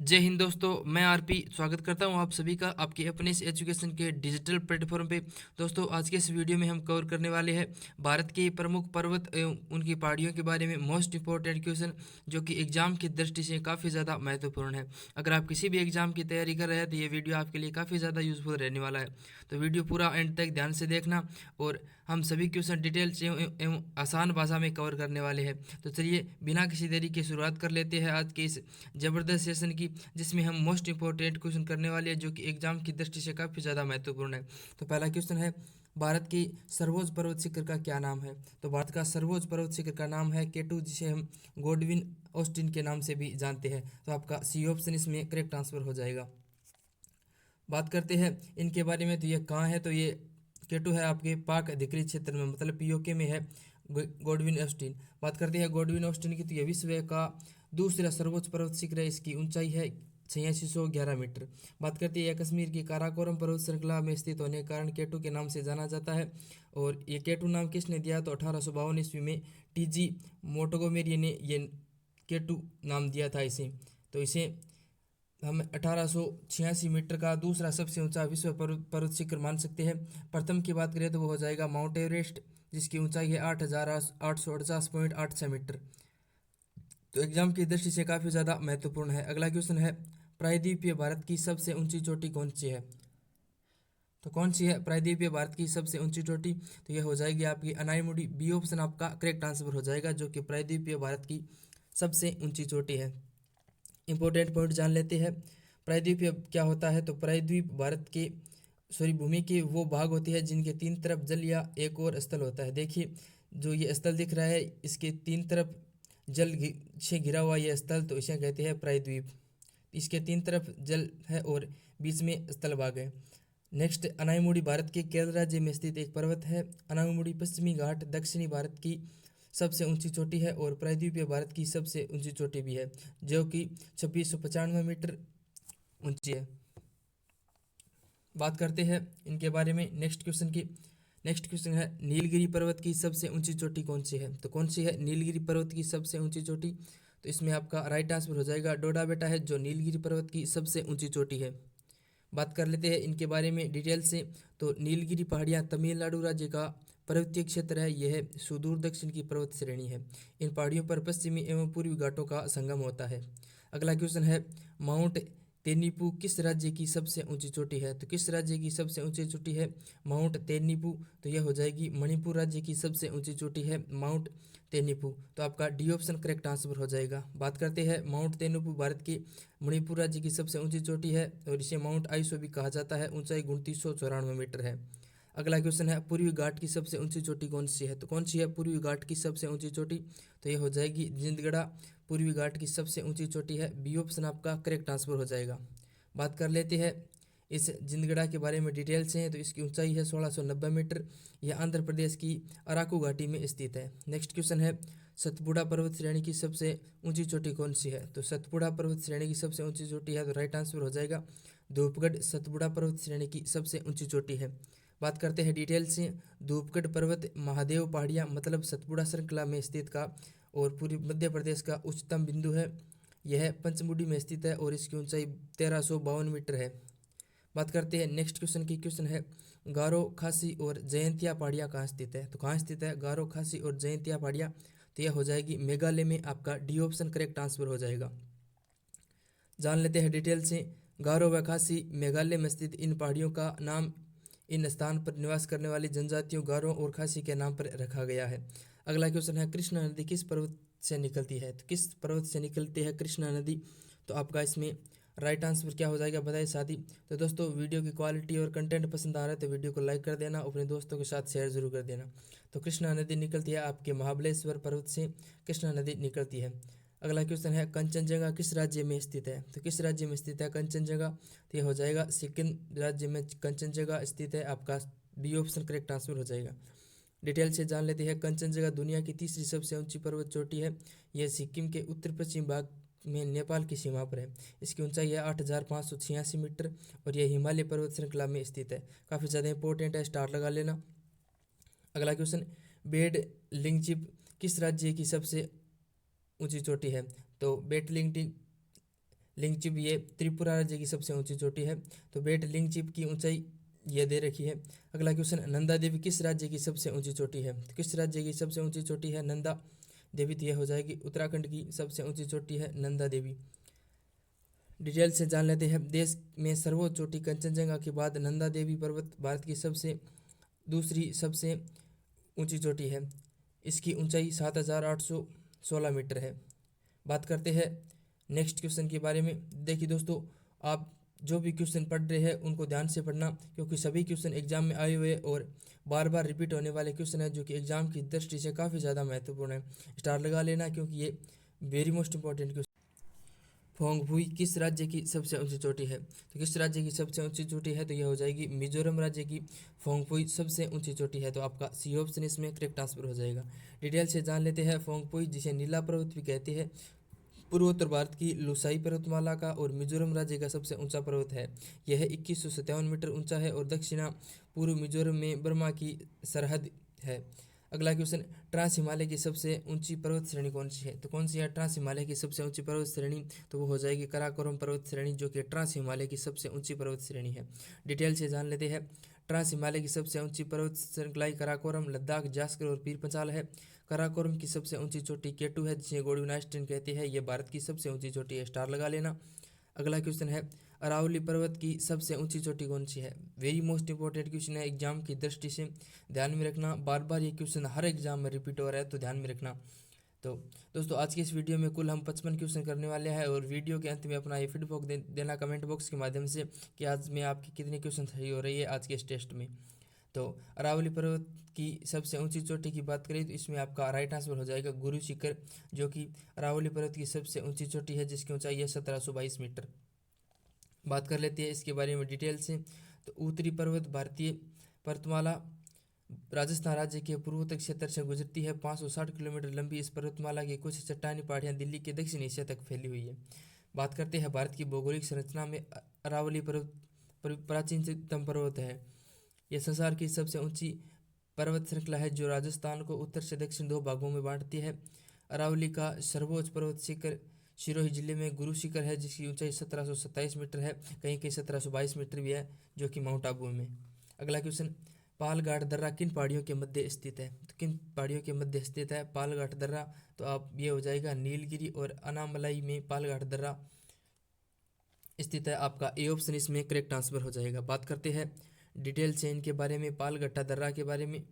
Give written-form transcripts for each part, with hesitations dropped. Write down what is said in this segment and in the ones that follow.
जय हिंद दोस्तों, मैं आरपी स्वागत करता हूं आप सभी का आपके अपने इस एजुकेशन के डिजिटल प्लेटफॉर्म पे। दोस्तों, आज के इस वीडियो में हम कवर करने वाले हैं भारत के प्रमुख पर्वत एवं उनकी पहाड़ियों के बारे में मोस्ट इंपॉर्टेंट क्वेश्चन, जो कि एग्जाम की दृष्टि से काफ़ी ज़्यादा महत्वपूर्ण है। अगर आप किसी भी एग्जाम की तैयारी कर रहे हैं तो ये वीडियो आपके लिए काफ़ी ज़्यादा यूजफुल रहने वाला है। तो वीडियो पूरा एंड तक ध्यान से देखना, और हम सभी क्वेश्चन डिटेल्स एवं आसान भाषा में कवर करने वाले हैं। तो चलिए बिना किसी देरी के शुरुआत कर लेते हैं आज के इस ज़बरदस्त सेशन की, जिसमें हम मोस्ट इंपॉर्टेंट क्वेश्चन करने वाले हैं, जो कि एग्जाम की दृष्टि से काफ़ी ज़्यादा महत्वपूर्ण है। तो पहला क्वेश्चन है, भारत की सर्वोच्च पर्वत शिखर का क्या नाम है? तो भारत का सर्वोच्च पर्वत शिखर का नाम है केटू, जिसे हम गोडविन ऑस्टिन के नाम से भी जानते हैं। तो आपका सी ऑप्शन इसमें करेक्ट आंसर हो जाएगा। बात करते हैं इनके बारे में, तो ये कहाँ है? तो ये केटू है आपके पाक अधिकृत क्षेत्र में, मतलब पीओके में है गोडविन ऑस्टिन। बात करते हैं गोडविन ऑस्टिन की, तो ये विश्व का दूसरा सर्वोच्च पर्वत शिखर है। इसकी ऊंचाई है 8611 मीटर। बात करते हैं कश्मीर की काराकोरम पर्वत श्रृंखला में स्थित होने के कारण केटू के नाम से जाना जाता है। और ये केटू नाम किसने दिया? तो 1852 ईस्वी में टीजी मोंटगोमेरी ने ये केटू नाम दिया था इसे। तो इसे हम 1886 मीटर का दूसरा सबसे ऊंचा विश्व पर्वत शिखर मान सकते हैं। प्रथम की बात करें तो वो हो जाएगा माउंट एवरेस्ट, जिसकी ऊंचाई है 8848.86 मीटर। तो एग्जाम की दृष्टि से काफ़ी ज़्यादा महत्वपूर्ण है। अगला क्वेश्चन है, प्रायद्वीपीय भारत की सबसे ऊंची चोटी कौन सी है? तो कौन सी है प्रायद्वीपीय भारत की सबसे ऊंची चोटी? तो ये हो जाएगी आपकी अनाईमुड़ी। बी ऑप्शन आपका करेक्ट आंसर हो जाएगा, जो कि प्रायद्वीपीय भारत की सबसे ऊंची चोटी है। इंपॉर्टेंट पॉइंट जान लेते हैं। प्रायद्वीप क्या होता है? तो प्रायद्वीप भारत के भूमि के वो भाग होते हैं जिनके तीन तरफ जल या एक और स्थल होता है। देखिए, जो ये स्थल दिख रहा है, इसके तीन तरफ जल से घिरा हुआ ये स्थल, तो इसे कहते हैं प्रायद्वीप। इसके तीन तरफ जल है और बीच में स्थल भाग है। नेक्स्ट, अनाईमुड़ी भारत के केरल राज्य में स्थित एक पर्वत है। अनाईमुड़ी पश्चिमी घाट दक्षिणी भारत की सबसे ऊंची चोटी है और प्रायद्वीपीय भारत की सबसे ऊंची चोटी भी है, जो कि 2695 मीटर ऊंची है। बात करते हैं इनके बारे में नेक्स्ट क्वेश्चन की। नेक्स्ट क्वेश्चन है, नीलगिरी पर्वत की सबसे ऊंची चोटी कौन सी है? तो कौन सी है नीलगिरी पर्वत की सबसे ऊंची चोटी? तो इसमें आपका राइट आंसर हो जाएगा डोडा बेटा है, जो नीलगिरी पर्वत की सबसे ऊंची चोटी है। बात कर लेते हैं इनके बारे में डिटेल से। तो नीलगिरी पहाड़ियाँ तमिलनाडु राज्य का पर्वतीय क्षेत्र है। यह सुदूर दक्षिण की पर्वत श्रेणी है। इन पहाड़ियों पर पश्चिमी एवं पूर्वी घाटों का संगम होता है। अगला क्वेश्चन है, माउंट तेनिपू किस राज्य की सबसे ऊंची चोटी है? तो किस राज्य की सबसे ऊंची चोटी है माउंट तेनिपू? तो यह हो जाएगी मणिपुर राज्य की सबसे ऊंची चोटी है माउंट तेनिपू। तो आपका डी ऑप्शन करेक्ट आंसर हो जाएगा। बात करते हैं माउंट तेनिपू भारत की मणिपुर राज्य की सबसे ऊंची चोटी है और इसे माउंट आइसो भी कहा जाता है। ऊंचाई 2994 मीटर है। अगला क्वेश्चन है, पूर्वी घाट की सबसे ऊंची चोटी कौन सी है? तो कौन सी है पूर्वी घाट की सबसे ऊंची चोटी? तो ये हो जाएगी जिंदगड़ा पूर्वी घाट की सबसे ऊंची चोटी है। बी ऑप्शन आपका करेक्ट आंसर हो जाएगा। बात कर लेते हैं इस जिंदगड़ा के बारे में डिटेल से हैं। तो इसकी ऊंचाई है 1690 मीटर। यह आंध्र प्रदेश की अराकू घाटी में स्थित है। नेक्स्ट क्वेश्चन है, सतपुड़ा पर्वत श्रेणी की सबसे ऊंची चोटी कौन सी है? तो सतपुड़ा पर्वत श्रेणी की सबसे ऊंची चोटी है, तो राइट आंसर हो जाएगा धूपगढ़ सतपुड़ा पर्वत श्रेणी की सबसे ऊंची चोटी है। बात करते हैं डिटेल से। धूपगढ़ पर्वत महादेव पहाड़ियाँ मतलब सतपुड़ा श्रृंखला में स्थित का और पूर्वी मध्य प्रदेश का उच्चतम बिंदु है। यह पंचमुड़ी में स्थित है और इसकी ऊंचाई 1352 मीटर है। बात करते हैं नेक्स्ट क्वेश्चन की। क्वेश्चन है, गारो खासी और जयंतिया पहाड़ियाँ कहाँ स्थित है? तो कहाँ स्थित है गारो खासी और जयंतिया पहाड़ियाँ? तो यह हो जाएगी मेघालय में। आपका डी ऑप्शन करेक्ट आंसर हो जाएगा। जान लेते हैं डिटेल से। गारो व खासी मेघालय में स्थित इन पहाड़ियों का नाम इन स्थान पर निवास करने वाली जनजातियों गारो और खासी के नाम पर रखा गया है। अगला क्वेश्चन है, कृष्णा नदी किस पर्वत से निकलती है? तो किस पर्वत से निकलती है कृष्णा नदी? तो आपका इसमें राइट आंसर क्या हो जाएगा बताइए साथ ही। तो दोस्तों, वीडियो की क्वालिटी और कंटेंट पसंद आ रहा है तो वीडियो को लाइक कर देना, अपने दोस्तों के साथ शेयर जरूर कर देना। तो कृष्णा नदी निकलती है आपके महाबलेश्वर पर्वत से कृष्णा नदी निकलती है। अगला क्वेश्चन है, कंचनजंगा किस राज्य में स्थित है? तो किस राज्य में स्थित है कंचनजंगा? तो ये हो जाएगा सिक्किम राज्य में कंचनजंगा स्थित है। आपका बी ऑप्शन करेक्ट आंसर हो जाएगा। डिटेल से जान लेते हैं। कंचनजंगा दुनिया की तीसरी सबसे ऊंची पर्वत चोटी है। यह सिक्किम के उत्तर पश्चिम भाग में नेपाल की सीमा पर है। इसकी ऊंचाई है 8586 मीटर और यह हिमालय पर्वत श्रृंखला में स्थित है। काफ़ी ज़्यादा इंपॉर्टेंट है, स्टार लगा लेना। अगला क्वेश्चन, बेड लिंगजिप किस राज्य की सबसे ऊंची चोटी है? तो बेटलिंगटी लिंगचिप ये त्रिपुरा राज्य की सबसे ऊंची चोटी है। तो बेट लिंगचिप की ऊंचाई ये दे रखी है। अगला क्वेश्चन, नंदा देवी किस राज्य की सबसे ऊंची चोटी है? तो किस राज्य की सबसे ऊंची चोटी है नंदा देवी? तो यह हो जाएगी उत्तराखंड की सबसे ऊंची चोटी है नंदा देवी। डिटेल से जान लेते हैं। देश में सर्वोच्च चोटी कंचनजंगा के बाद नंदा देवी पर्वत भारत की दूसरी सबसे ऊंची चोटी है। इसकी ऊंचाई 7,816 मीटर है। बात करते हैं नेक्स्ट क्वेश्चन के बारे में। देखिए दोस्तों, आप जो भी क्वेश्चन पढ़ रहे हैं उनको ध्यान से पढ़ना, क्योंकि सभी क्वेश्चन एग्जाम में आए हुए और बार बार रिपीट होने वाले क्वेश्चन है, जो कि एग्जाम की दृष्टि से काफ़ी ज़्यादा महत्वपूर्ण है। स्टार लगा लेना, क्योंकि ये वेरी मोस्ट इंपॉर्टेंट क्वेश्चन। फोंगभुई किस राज्य की सबसे ऊंची चोटी है? तो किस राज्य की सबसे ऊंची चोटी है? तो यह हो जाएगी मिजोरम राज्य की फोंगभुई सबसे ऊंची चोटी है। तो आपका सी ऑप्शन इसमें करेक्ट आंसर हो जाएगा। डिटेल से जान लेते हैं। फोंगभुई जिसे नीला पर्वत भी कहते हैं, पूर्वोत्तर भारत की लुसाई पर्वतमाला का और मिजोरम राज्य का सबसे ऊंचा पर्वत है। यह 2157 मीटर ऊंचा है और दक्षिणा पूर्व मिजोरम में बर्मा की सरहद है। अगला क्वेश्चन, ट्रांस हिमालय की सबसे ऊंची पर्वत श्रेणी कौन सी है? तो कौन सी है ट्रांस हिमालय की सबसे ऊंची पर्वत श्रेणी? तो वो हो जाएगी कराकोरम पर्वत श्रेणी, जो कि ट्रांस हिमालय की सबसे ऊंची पर्वत श्रेणी है। डिटेल से जान लेते हैं। ट्रांस हिमालय की सबसे ऊंची पर्वत श्रृंखलाई कराकोरम, लद्दाख, जास्कर और पीर पंचाल है। कराकोरम की सबसे ऊंची चोटी केटू है, जिसे गोडविनास्टन कहते हैं। यह भारत की सबसे ऊंची चोटी है। स्टार लगा लेना। अगला क्वेश्चन है, अरावली पर्वत की सबसे ऊंची चोटी कौन सी है? वेरी मोस्ट इंपॉर्टेंट क्वेश्चन है, एग्जाम की दृष्टि से ध्यान में रखना। बार बार ये क्वेश्चन हर एग्जाम में रिपीट हो रहा है, तो ध्यान में रखना। तो दोस्तों, आज की इस वीडियो में कुल हम 55 क्वेश्चन करने वाले हैं, और वीडियो के अंत में अपना ये फीडबैक देना कमेंट बॉक्स के माध्यम से कि आज में आपकी कितने क्वेश्चन सही हो रही है आज के इस टेस्ट में। तो अरावली पर्वत की सबसे ऊंची चोटी की बात करें तो इसमें आपका राइट आंसर हो जाएगा गुरु शिखर, जो कि अरावली पर्वत की सबसे ऊंची चोटी है, जिसकी ऊंचाई है 1722 मीटर। बात कर लेते हैं इसके बारे में डिटेल से। तो उत्तरी पर्वत भारतीय पर्वतमाला राजस्थान राज्य के पूर्वोत्तर क्षेत्र से गुजरती है। 560 किलोमीटर लंबी इस पर्वतमाला की कुछ चट्टानी पहाड़ियाँ दिल्ली के दक्षिणी हिस्से तक फैली हुई है। बात करते हैं भारत की भौगोलिक संरचना में। अरावली पर्वत प्राचीनतम पर्वत है। यह संसार की सबसे ऊंची पर्वत श्रृंखला है, जो राजस्थान को उत्तर से दक्षिण दो भागों में बांटती है। अरावली का सर्वोच्च पर्वत शिखर सिरोही जिले में गुरु शिखर है, जिसकी ऊंचाई 1727 मीटर है। कहीं कहीं 1722 मीटर भी है, जो कि माउंट आबू में। अगला क्वेश्चन, पालघाट दर्रा किन पहाड़ियों के मध्य स्थित है? तो किन पहाड़ियों के मध्य स्थित है पालघाट दर्रा? तो आप ये हो जाएगा नीलगिरी और अनामलाई में पालघाट दर्रा स्थित है। आपका ए ऑप्शन इसमें करेक्ट आंसर हो जाएगा। बात करते हैं डिटेल से इनके बारे में, पालघट्टा दर्रा के बारे में,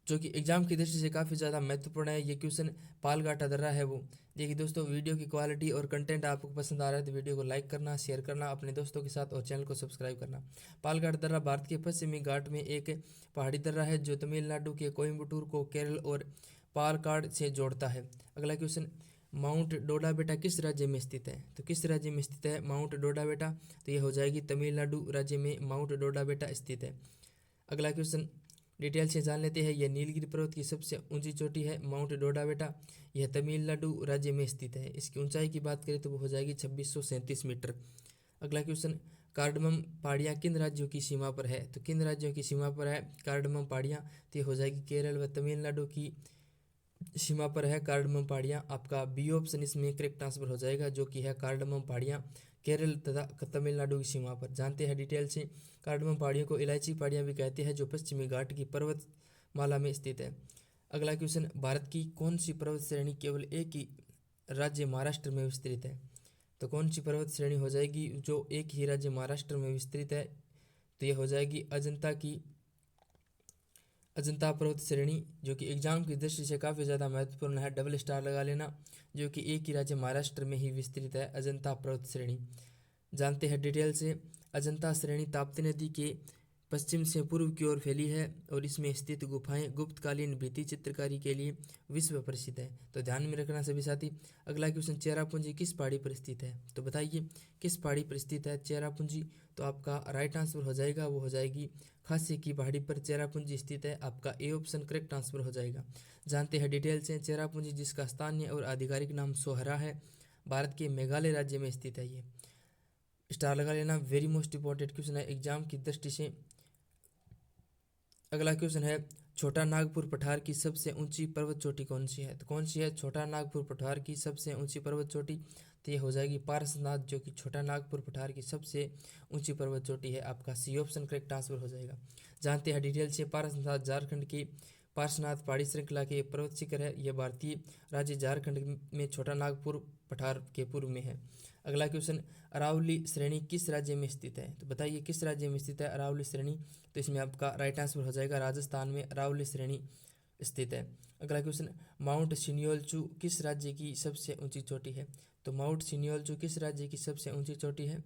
जो कि एग्जाम की दृष्टि से काफ़ी ज़्यादा महत्वपूर्ण है। ये क्वेश्चन पालघाटा दर्रा है वो। देखिए दोस्तों, वीडियो की क्वालिटी और कंटेंट आपको पसंद आ रहा है तो वीडियो को लाइक करना, शेयर करना अपने दोस्तों के साथ, और चैनल को सब्सक्राइब करना। पालघाट दर्रा भारत के पश्चिमी घाट में एक पहाड़ी दर्रा है, जो तमिलनाडु के कोयम्बटूर को केरल और पालक्काड से जोड़ता है। अगला क्वेश्चन, माउंट डोडा बेटा किस राज्य में स्थित है? तो किस राज्य में स्थित है माउंट डोडा बेटा? तो ये हो जाएगी तमिलनाडु राज्य में माउंट डोडा बेटा स्थित है। अगला क्वेश्चन डिटेल से जान लेते हैं। यह नीलगिरी पर्वत की सबसे ऊंची चोटी है माउंट डोडा बेटा। यह तमिलनाडु राज्य में स्थित है। इसकी ऊंचाई की बात करें तो वो हो जाएगी 2637 मीटर। अगला क्वेश्चन, कार्डमम पहाड़ियाँ किन राज्यों की सीमा पर है? तो किन राज्यों की सीमा पर है कार्डमम पहाड़ियाँ? तो ये हो जाएगी केरल व तमिलनाडु की सीमा पर है कार्डमम पहाड़ियाँ। आपका बी ऑप्शन इसमें करेक्ट आंसर हो जाएगा, जो कि है कार्डमम पहाड़ियाँ केरल तथा तमिलनाडु की सीमा पर। जानते हैं डिटेल से। कार्डमम पहाड़ियों को इलायची पहाड़ियाँ भी कहते हैं, जो पश्चिमी घाट की पर्वतमाला में स्थित है। अगला क्वेश्चन, भारत की कौन सी पर्वत श्रेणी केवल एक ही राज्य महाराष्ट्र में विस्तृत है? तो कौन सी पर्वत श्रेणी हो जाएगी जो एक ही राज्य महाराष्ट्र में विस्तृत है? तो यह हो जाएगी अजंता पर्वत श्रेणी, जो कि एग्जाम की दृष्टि से काफ़ी ज़्यादा महत्वपूर्ण है। डबल स्टार लगा लेना, जो कि एक ही राज्य महाराष्ट्र में ही विस्तृत है अजंता पर्वत श्रेणी। जानते हैं डिटेल से। अजंता श्रेणी ताप्ती नदी के पश्चिम से पूर्व की ओर फैली है, और इसमें स्थित गुफाएं गुप्तकालीन भित्ति चित्रकारी के लिए विश्व प्रसिद्ध है। तो ध्यान में रखना सभी साथी। अगला क्वेश्चन, चेरापूंजी किस पहाड़ी पर स्थित है? तो बताइए किस पहाड़ी पर स्थित है चेरापूंजी? तो आपका राइट आंसर हो जाएगा, वो हो जाएगी खासी की पहाड़ी पर चेरापूंजी स्थित है। आपका ए ऑप्शन करेक्ट आंसर हो जाएगा। जानते हैं डिटेल से। चेरापूंजी, जिसका स्थानीय और आधिकारिक नाम सोहरा है, भारत के मेघालय राज्य में स्थित है। ये स्टार लगा लेना, वेरी मोस्ट इंपॉर्टेंट क्वेश्चन है एग्जाम की दृष्टि से। अगला क्वेश्चन है, छोटा नागपुर पठार की सबसे ऊंची पर्वत चोटी कौन सी है? तो कौन सी है छोटा नागपुर पठार की सबसे ऊंची पर्वत चोटी? तो ये हो जाएगी पारसनाथ, जो कि छोटा नागपुर पठार की सबसे ऊंची पर्वत चोटी है। आपका सी ऑप्शन करेक्ट आंसर हो जाएगा। जानते हैं डिटेल से, पारसनाथ झारखंड की पार्श्वनाथ पहाड़ी श्रृंखला के पर्वत शिखर है। यह भारतीय राज्य झारखंड में छोटा नागपुर पठार के पूर्व में है। अगला क्वेश्चन, अरावली श्रेणी किस राज्य में स्थित है? तो बताइए किस राज्य में स्थित है अरावली श्रेणी? तो इसमें आपका राइट आंसर हो जाएगा राजस्थान में अरावली श्रेणी स्थित है। अगला क्वेश्चन, माउंट सिनियोलचू किस राज्य की सबसे ऊंची चोटी है? तो माउंट सिनियोलचू किस राज्य की सबसे ऊंची चोटी है?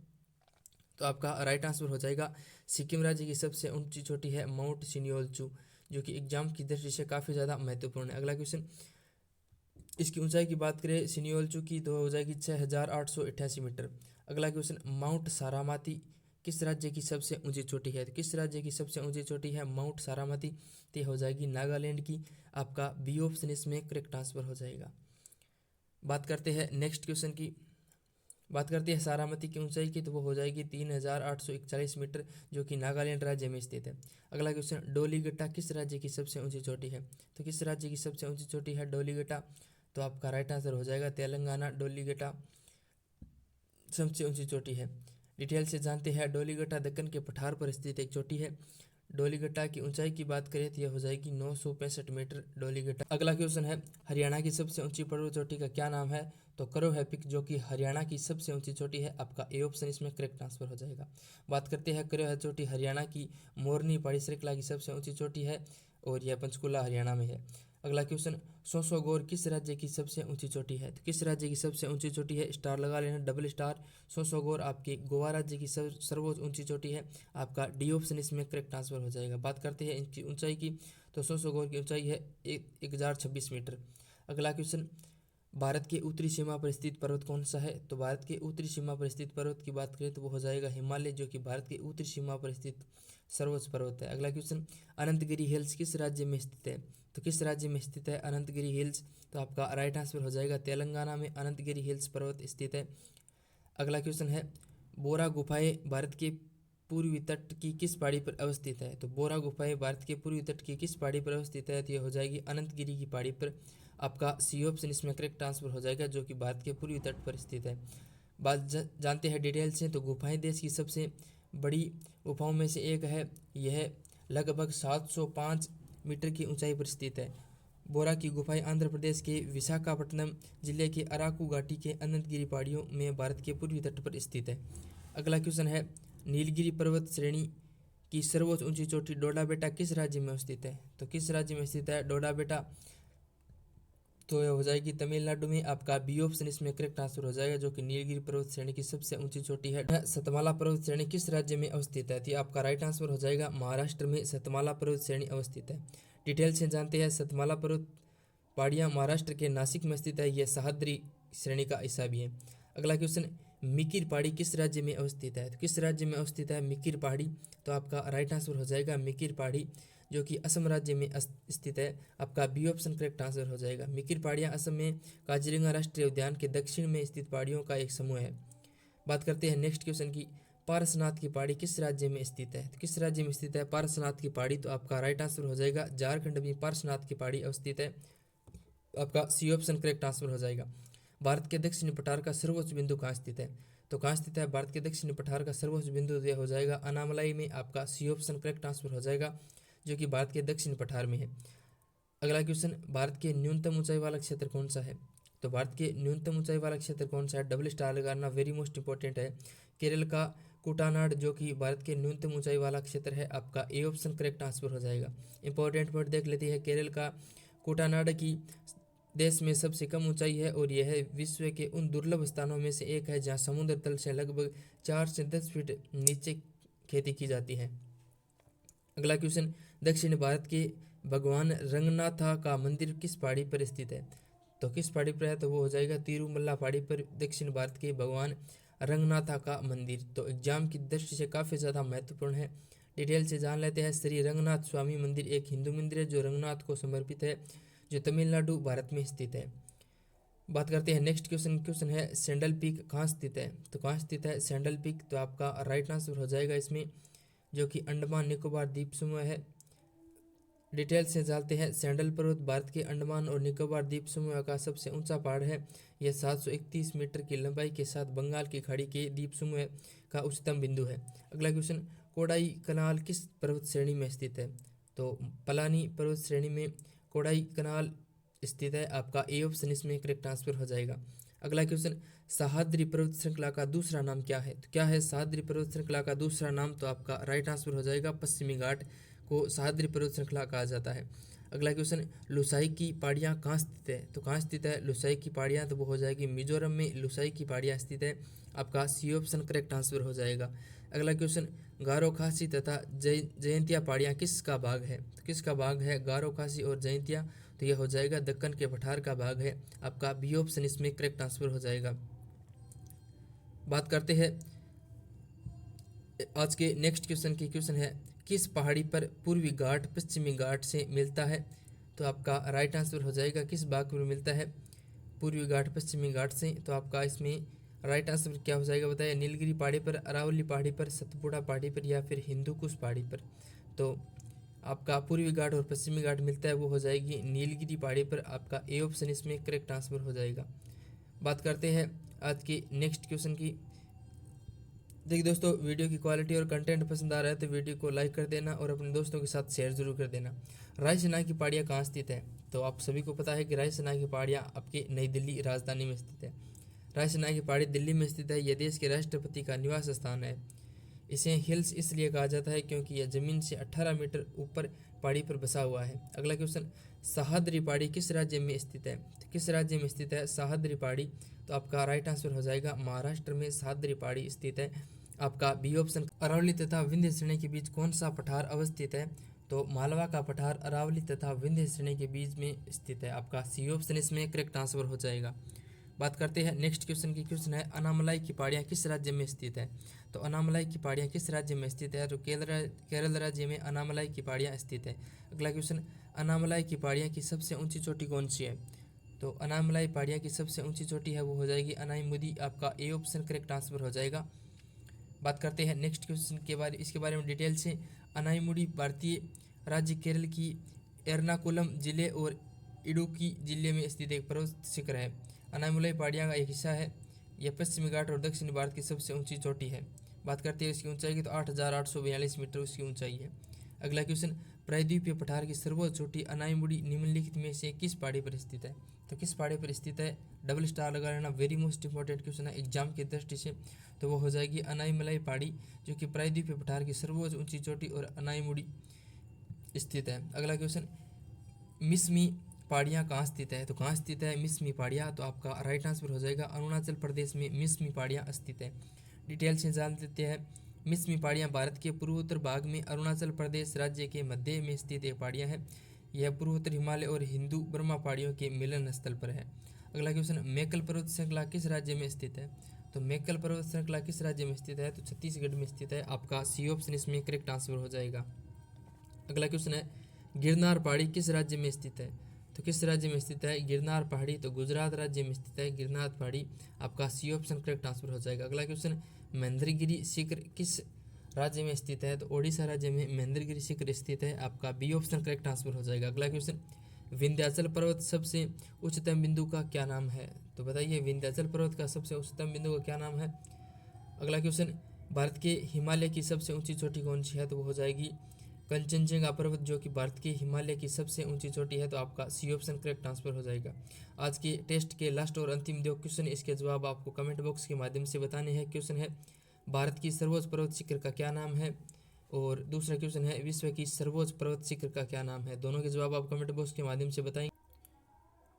तो आपका राइट आंसर हो जाएगा सिक्किम राज्य की सबसे ऊंची चोटी है माउंट सिनियोलचू, जो कि एग्जाम की दृष्टि से काफ़ी ज़्यादा महत्वपूर्ण है। अगला क्वेश्चन, इसकी ऊंचाई की बात करें सिनियोलचू की तो हो जाएगी 6,888 मीटर। अगला क्वेश्चन, माउंट सारामाती किस राज्य की सबसे ऊंची चोटी है? तो किस राज्य की सबसे ऊंची चोटी है माउंट सारामाती? तो हो जाएगी नागालैंड की। आपका बी ऑप्शन इसमें करेक्ट आंसर हो जाएगा। बात करते हैं नेक्स्ट क्वेश्चन की। बात करते हैं सारामती की ऊंचाई की तो वो हो जाएगी 3,841 मीटर, जो कि नागालैंड राज्य में स्थित है। अगला क्वेश्चन, डोलीगट्टा किस राज्य की सबसे ऊंची चोटी है? तो किस राज्य की सबसे ऊंची चोटी है डोलीगट्टा? तो आपका राइट आंसर हो जाएगा तेलंगाना, डोलीगट्टा सबसे ऊंची चोटी है। डिटेल से जानते हैं, डोलीगट्टा दक्कन के पठार पर स्थित एक चोटी है। डोलीगट्टा की ऊंचाई की बात करें तो यह हो जाएगी 965 मीटर डोलीगट्टा। अगला क्वेश्चन है, हरियाणा की सबसे ऊंची पर्वत चोटी का क्या नाम है? तो करो है पिक, जो कि हरियाणा की सबसे ऊंची चोटी है। आपका ए ऑप्शन इसमें करेक्ट आंसर हो जाएगा। बात करते हैं करो है चोटी हरियाणा की मोरनी पहाड़ी श्रृंखला की सबसे ऊंची चोटी है और यह पंचकुला हरियाणा में है। अगला क्वेश्चन, सोसोगोर किस राज्य की सबसे ऊंची चोटी है? तो किस राज्य की सबसे ऊंची चोटी है? स्टार लगा लेना, डबल स्टार। सोसोगोर आपके गोवा राज्य की सर्वोच्च ऊंची चोटी है। आपका डी ऑप्शन इसमें करेक्ट आंसर हो जाएगा। बात करते हैं इनकी ऊंचाई की तो सोसोगोर की ऊंचाई है 1026 मीटर। अगला क्वेश्चन, भारत के उत्तरी सीमा पर स्थित पर्वत कौन सा है? तो भारत के उत्तरी सीमा पर स्थित पर्वत की बात करें तो वो हो जाएगा हिमालय, जो कि भारत के उत्तरी सीमा पर स्थित सर्वोच्च पर्वत है। अगला क्वेश्चन, अनंतगिरी हिल्स किस राज्य में स्थित है? तो किस राज्य में स्थित है अनंतगिरी हिल्स? तो आपका राइट आंसर हो जाएगा तेलंगाना में अनंतगिरी हिल्स पर्वत स्थित है। अगला क्वेश्चन है, बोरा गुफाएं भारत के पूर्वी तट की किस पहाड़ी पर अवस्थित है? तो बोरा गुफाएं भारत के पूर्वी तट की किस पहाड़ी पर अवस्थित है? तो यह हो जाएगी अनंतगिरी की पहाड़ी पर। आपका सी ऑप्शन इसमें करेक्ट आंसर हो जाएगा, जो कि भारत के पूर्वी तट पर स्थित है। जानते हैं डिटेल से, तो गुफाएं देश की सबसे बड़ी गुफाओं में से एक है। यह लगभग 705 मीटर की ऊंचाई पर स्थित है। बोरा की गुफाएं आंध्र प्रदेश के विशाखापट्टनम जिले के अराकू घाटी के अनंतगिरी पहाड़ियों में भारत के पूर्वी तट पर स्थित है। अगला क्वेश्चन है, नीलगिरी पर्वत श्रेणी की सर्वोच्च ऊंची चोटी डोडा बेटा किस राज्य में स्थित है? तो किस राज्य में स्थित है डोडा बेटा? तो यह हो जाएगी तमिलनाडु में। आपका बी ऑप्शन इसमें करेक्ट आंसर हो जाएगा, जो कि नीलगिरी पर्वत श्रेणी की सबसे ऊंची चोटी है। सतमाला पर्वत श्रेणी किस राज्य में अवस्थित है? तो आपका राइट आंसर हो जाएगा महाराष्ट्र में सतमाला पर्वत श्रेणी अवस्थित है। डिटेल से जानते हैं, सतमाला पर्वत पहाड़ियाँ महाराष्ट्र के नासिक में स्थित है। यह सह्याद्री श्रेणी का हिस्सा भी है। अगला क्वेश्चन, मिकिर पहाड़ी किस राज्य में अवस्थित है? तो किस राज्य में अवस्थित है मिकिर पहाड़ी? तो आपका राइट आंसर हो जाएगा मिकिर पहाड़ी, जो कि असम राज्य में स्थित है। आपका बी ऑप्शन करेक्ट आंसर हो जाएगा। मिकिर पहाड़ियाँ असम में काजीरंगा राष्ट्रीय उद्यान के दक्षिण में स्थित पहाड़ियों का एक समूह है। बात करते हैं नेक्स्ट क्वेश्चन की, पारसनाथ की पहाड़ी किस राज्य में स्थित है? तो किस राज्य में स्थित है पारसनाथ की पहाड़ी? तो आपका राइट आंसर हो जाएगा झारखंड में पारसनाथ की पहाड़ी अवस्थित है। आपका सी ऑप्शन करेक्ट आंसर हो जाएगा। भारत के दक्षिणी पठार का सर्वोच्च बिंदु कहाँ स्थित है? तो कहाँ स्थित है भारत के दक्षिणी पठार का सर्वोच्च बिंदु? यह हो जाएगा अनामलाई में। आपका सी ऑप्शन करेक्ट आंसर हो जाएगा, जो कि भारत के दक्षिणी पठार में है। अगला क्वेश्चन, भारत के न्यूनतम ऊंचाई वाला क्षेत्र कौन सा है? तो भारत के न्यूनतम ऊंचाई वाला क्षेत्र कौन सा है? डबल स्टार लगाना, वेरी मोस्ट इंपॉर्टेंट है। केरल का कुटानाड, जो कि भारत के न्यूनतम ऊंचाई वाला क्षेत्र है। आपका ए ऑप्शन करेक्ट आंसर हो जाएगा। इंपॉर्टेंट वर्ड देख लेते हैं, केरल का कुटानाड की देश में सबसे कम ऊंचाई है और यह विश्व के उन दुर्लभ स्थानों में से एक है जहां समुद्र तल से लगभग 4 से 10 फीट नीचे खेती की जाती है। अगला क्वेश्चन, दक्षिण भारत के भगवान रंगनाथा का मंदिर किस पहाड़ी पर स्थित है? तो किस पहाड़ी पर है? तो वो हो जाएगा तिरुमल्ला पहाड़ी पर दक्षिण भारत के भगवान रंगनाथा का मंदिर। तो एग्जाम की दृष्टि से काफ़ी ज़्यादा महत्वपूर्ण है। डिटेल से जान लेते हैं। श्री रंगनाथ स्वामी मंदिर एक हिंदू मंदिर है जो रंगनाथ को समर्पित है, जो तमिलनाडु भारत में स्थित है। बात करते हैं नेक्स्ट क्वेश्चन है, सैंडल पीक कहाँ स्थित है? तो कहाँ स्थित है सैंडल पीक? तो आपका राइट आंसर हो जाएगा इसमें, जो कि अंडमान निकोबार द्वीप समूह है। डिटेल से जानते हैं। सैंडल पर्वत भारत के अंडमान और निकोबार द्वीप समूह का सबसे ऊंचा पहाड़ है। यह 731 मीटर की लंबाई के साथ बंगाल की खाड़ी के द्वीप समूह का उच्चतम बिंदु है। अगला क्वेश्चन, कोडाई कनाल किस पर्वत श्रेणी में स्थित है? तो पलानी पर्वत श्रेणी में कोडाई कनाल स्थित है। आपका ए ऑप्शन इसमें करेक्ट आंसर हो जाएगा। अगला क्वेश्चन, सह्याद्री पर्वत श्रृंखला का दूसरा नाम क्या है? तो क्या है सह्याद्री पर्वत श्रृंखला का दूसरा नाम? तो आपका राइट आंसर हो जाएगा पश्चिमी घाट को सह्याद्री पर्वत श्रृंखला कहा जाता है। अगला क्वेश्चन, लुसाई की पहाड़ियाँ कहाँ स्थित है? तो कहाँ स्थित है लुसाई की पहाड़ियाँ? तो वो हो जाएगी मिजोरम में लुसाई की पहाड़ियाँ स्थित है। आपका सी ऑप्शन करेक्ट आंसर हो जाएगा। अगला क्वेश्चन, गारो खासी तथा जयंतिया पहाड़ियाँ किसका भाग है? तो किसका भाग है गारो खासी और जयंतिया? तो यह हो जाएगा दक्कन के पठार का भाग है। आपका बी ऑप्शन इसमें करेक्ट आंसर हो जाएगा। बात करते हैं आज के नेक्स्ट क्वेश्चन की। क्वेश्चन है, किस पहाड़ी पर पूर्वी घाट पश्चिमी घाट से मिलता है? तो आपका राइट आंसर हो जाएगा किस भाग पर मिलता है पूर्वी घाट पश्चिमी घाट से? तो आपका इसमें राइट आंसर क्या हो जाएगा बताइए। नीलगिरी पहाड़ी पर, अरावली पहाड़ी पर, सतपुड़ा पहाड़ी पर या फिर हिंदुकुश पहाड़ी पर? तो आपका पूर्वी घाट और पश्चिमी घाट मिलता है वो हो जाएगी नीलगिरी पहाड़ी पर। आपका ए ऑप्शन इसमें करेक्ट आंसर हो जाएगा। बात करते हैं आज के नेक्स्ट क्वेश्चन की। देखिए दोस्तों, वीडियो की क्वालिटी और कंटेंट पसंद आ रहा है तो वीडियो को लाइक कर देना और अपने दोस्तों के साथ शेयर जरूर कर देना। रायसीना की पहाड़ियाँ कहाँ स्थित है? तो आप सभी को पता है कि रायसीना की पहाड़ियाँ आपकी नई दिल्ली राजधानी में स्थित है। रायसीना की पहाड़ी दिल्ली में स्थित है। यह देश के राष्ट्रपति का निवास स्थान है। इसे हिल्स इसलिए कहा जाता है क्योंकि यह जमीन से 18 मीटर ऊपर पहाड़ी पर बसा हुआ है। अगला क्वेश्चन, सह्याद्री पहाड़ी किस राज्य में स्थित है? तो किस राज्य में स्थित है सह्याद्री पहाड़ी? तो आपका राइट आंसर हो जाएगा महाराष्ट्र में सह्याद्री पहाड़ी स्थित है। आपका बी ऑप्शन, अरावली तथा विंध्य श्रेणी के बीच कौन सा पठार अवस्थित है? तो मालवा का पठार अरावली तथा विंध्य श्रेणी के बीच में स्थित है। आपका सी ऑप्शन इसमें करेक्ट आंसर हो जाएगा। बात करते हैं नेक्स्ट क्वेश्चन की। क्वेश्चन है, अनामलाई की पहाड़ियाँ किस राज्य में स्थित है? तो अनामलाई की पहाड़ियाँ किस राज्य में स्थित है? तो केरल राज्य में अनामलाई की पहाड़ियाँ स्थित है। अगला क्वेश्चन, अनामलाई की पहाड़ियाँ की सबसे ऊंची चोटी कौन सी है? तो अनामलाई पहाड़ियाँ की सबसे ऊंची चोटी है वो हो जाएगी अनाईमुदी। आपका ए ऑप्शन करेक्ट आंसर हो जाएगा। बात करते हैं नेक्स्ट क्वेश्चन के बारे इसके बारे में डिटेल से। अनाईमुडी भारतीय राज्य केरल की एर्नाकुलम जिले और इडुक्की जिले में स्थित एक पर्वत शिखर है। अनाईमुलाई पहाड़ियाँ का एक हिस्सा है। यह पश्चिमी घाट और दक्षिणी भारत की सबसे ऊंची चोटी है। बात करते हैं इसकी ऊंचाई की, तो 8,842 मीटर उसकी ऊंचाई है। अगला क्वेश्चन, प्रायद्वीपीय पठार की सर्वोच्च चोटी अनाईमुडी निम्नलिखित में से किस पहाड़ी पर स्थित है? तो किस पहाड़ी पर स्थित है? डबल स्टार लगा लेना, वेरी मोस्ट इंपॉर्टेंट क्वेश्चन है एग्जाम की दृष्टि से। तो वो हो जाएगी अनाईमलाई पहाड़ी, जो कि प्रायद्वीपीय पठार की सर्वोच्च ऊंची चोटी और अनाईमुडी स्थित है। अगला क्वेश्चन, मिसमी पहाड़ियाँ कहाँ स्थित है? तो कहाँ स्थित है मिसमी पहाड़ियाँ? तो आपका राइट आंसर हो जाएगा अरुणाचल प्रदेश में मिसमी पहाड़ियाँ स्थित है। डिटेल से जान लेते हैं। मिसमी पहाड़ियाँ भारत के पूर्वोत्तर भाग में अरुणाचल प्रदेश राज्य के मध्य में स्थित एक पहाड़ियाँ है। यह पूर्वोत्तर हिमालय और हिंदू बर्मा पहाड़ियों के मिलन स्थल पर है। अगला क्वेश्चन, मेकल पर्वत श्रृंखला किस राज्य में स्थित है? तो मेकल पर्वत श्रृंखला किस राज्य में स्थित है? तो छत्तीसगढ़ में स्थित है। आपका सी ऑप्शन इसमें करेक्ट आंसर हो जाएगा। अगला क्वेश्चन है, गिरनार पहाड़ी किस राज्य में स्थित है? तो किस राज्य में स्थित है गिरनार पहाड़ी? तो गुजरात राज्य में स्थित है गिरनार पहाड़ी। आपका सी ऑप्शन करेक्ट आंसर हो जाएगा। अगला क्वेश्चन, महेंद्रगिरी शिखर किस राज्य में स्थित है? तो ओडिशा राज्य में महेंद्रगिरी शिखर स्थित है। आपका बी ऑप्शन करेक्ट आंसर हो जाएगा। अगला क्वेश्चन, विंध्याचल पर्वत सबसे उच्चतम बिंदु का क्या नाम है? तो बताइए विंध्याचल पर्वत का सबसे उच्चतम बिंदु का क्या नाम है? अगला क्वेश्चन, भारत के हिमालय की सबसे ऊंची चोटी कौन सी है? तो वो हो जाएगी कंचनजंगा पर्वत, जो कि भारत के हिमालय की सबसे ऊंची चोटी है। तो आपका सी ऑप्शन करेक्ट आंसर हो जाएगा। आज के टेस्ट के लास्ट और अंतिम 2 क्वेश्चन, इसके जवाब आपको कमेंट बॉक्स के माध्यम से बताने हैं। क्वेश्चन है, भारत की सर्वोच्च पर्वत शिखर का क्या नाम है? और दूसरा क्वेश्चन है, विश्व की सर्वोच्च पर्वत शिखर का क्या नाम है? दोनों के जवाब आप कमेंट बॉक्स के माध्यम से बताएंगे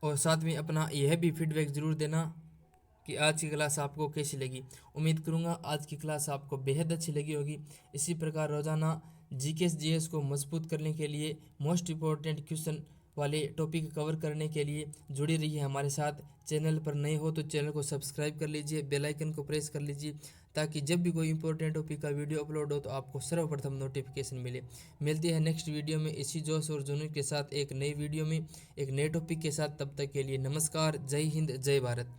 और साथ में अपना यह भी फीडबैक जरूर देना कि आज की क्लास आपको कैसी लगी। उम्मीद करूंगा आज की क्लास आपको बेहद अच्छी लगी होगी। इसी प्रकार रोजाना जीके जीएस को मजबूत करने के लिए, मोस्ट इम्पोर्टेंट क्वेश्चन वाले टॉपिक कवर करने के लिए जुड़ी रहिए हमारे साथ। चैनल पर नए हो तो चैनल को सब्सक्राइब कर लीजिए, बेल आइकन को प्रेस कर लीजिए, ताकि जब भी कोई इंपॉर्टेंट टॉपिक का वीडियो अपलोड हो तो आपको सर्वप्रथम नोटिफिकेशन मिले। मिलती है नेक्स्ट वीडियो में इसी जोश और जुनून के साथ एक नई वीडियो में एक नए टॉपिक के साथ। तब तक के लिए नमस्कार, जय हिंद, जय भारत।